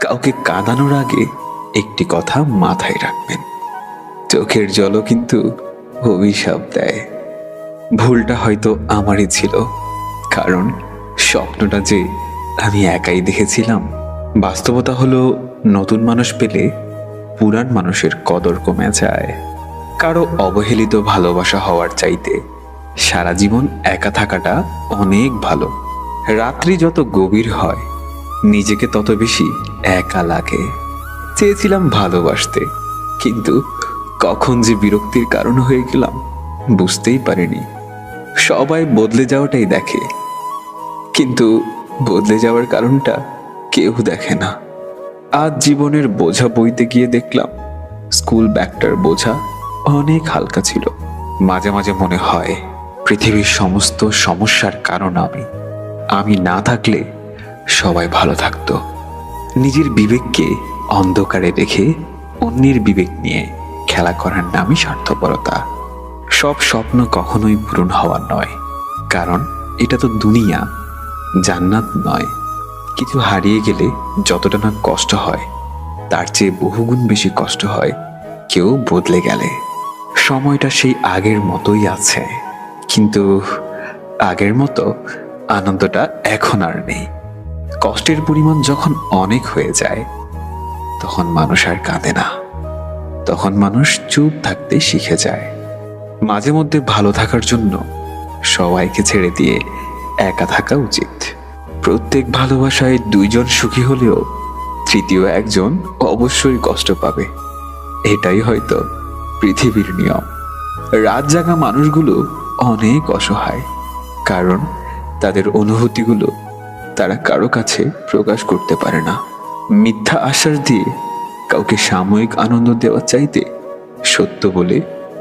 কাউকে কাঁদানোর আগে একটি কথা মাথায় রাখবেন, চোখের জলও কিন্তু অভিশাপ দেয়। ভুলটা হয়তো আমারই ছিল, কারণ স্বপ্নটা যে আমি একাই দেখেছিলাম। বাস্তবতা হলো, নতুন মানুষ পেলে পুরান মানুষের কদর কমে যায়। কারো অবহেলিত ভালোবাসা হওয়ার চাইতে সারা জীবন একা থাকাটা অনেক ভালো। রাত্রি যত গভীর হয়, নিজেকে তত বেশি একা লাগে। চেয়েছিলাম ভালোবাসতে, কিন্তু কখন যে বিরক্তির কারণ হয়ে গেলাম বুঝতেই পারিনি। সবাই বদলে যাওয়াটাই দেখে, কিন্তু বদলে যাওয়ার কারণটা কেউ দেখে না। আজ জীবনের বোঝা বইতে গিয়ে দেখলাম স্কুল ব্যাগটার বোঝা অনেক হালকা ছিল। মাঝে মাঝে মনে হয় পৃথিবীর সমস্ত সমস্যার কারণ আমি না থাকলে সবাই ভালো থাকতো। নিজের বিবেককে অন্ধকারে রেখে অন্যের বিবেক নিয়ে খেলা করার নামই স্বার্থপরতা। সব স্বপ্ন কখনোই পূরণ হওয়ার নয়, কারণ এটা তো দুনিয়া, জান্নাত নয়। কিছু হারিয়ে গেলে যতটা না কষ্ট হয়, তার চেয়ে বহুগুণ বেশি কষ্ট হয় কেউ বদলে গেলে। সময়টা সেই আগের মতোই আছে, কিন্তু আগের মতো আনন্দটা এখন আর নেই। কষ্টের পরিমাণ যখন অনেক হয়ে যায়, তখন মানুষ আর কাঁদে না, তখন মানুষ চুপ থাকতে শিখে যায়। মাঝে মধ্যে ভালো থাকার জন্য সবাইকে ছেড়ে দিয়ে একা থাকা উচিত। প্রত্যেক ভালোবাসায় দুইজন সুখী হলেও তৃতীয় একজন অবশ্যই কষ্ট পাবে। এটাই হয়তো পৃথিবীর নিয়ম। রাত জাগা মানুষগুলো অনেক অসহায়, কারণ তাদের অনুভূতিগুলো তারা কারো কাছে প্রকাশ করতে পারে না। মিথ্যা আশ্বাস দিয়ে কাউকে সাময়িক আনন্দ দেওয়া চাইতে সত্য বলে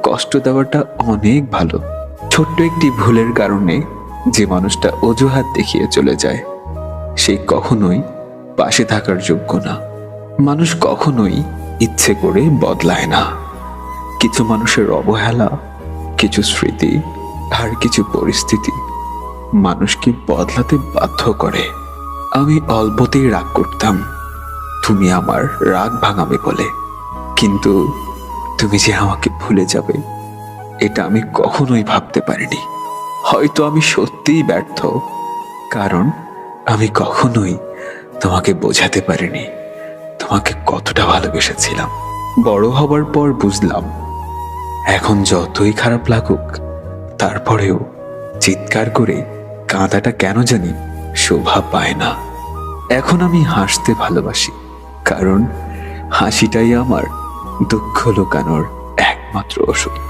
কষ্ট দেওয়াটা অনেক ভালো। ছোট্ট একটি ভুলের কারণে যে মানুষটা অজুহাত দেখিয়ে চলে যায়, সে কখনোই পাশে থাকার যোগ্য না। মানুষ কখনোই ইচ্ছে করে বদলায় না। কিছু মানুষের অবহেলা, কিছু স্মৃতি আর কিছু পরিস্থিতি মানুষকে বদলাতে বাধ্য করে। আমি অল্পতেই রাগ করতাম তুমি আমার রাগ ভাঙাবে বলে, কিন্তু তুমি যে আমাকে ভুলে যাবে এটা আমি কখনোই ভাবতে পারিনি। হয়তো আমি সত্যিই ব্যর্থ, কারণ আমি কখনোই তোমাকে বোঝাতে পারিনি তোমাকে কতটা ভালোবেসেছিলাম। বড় হবার পর বুঝলাম, এখন যতই খারাপ লাগুক তারপরেও চিৎকার করে কাঁদাটা কেন জানি শোভা পায় না। এখন আমি হাসতে ভালোবাসি, কারণ হাসিটাই আমার দুঃখ লুকানোর একমাত্র ওষুধ।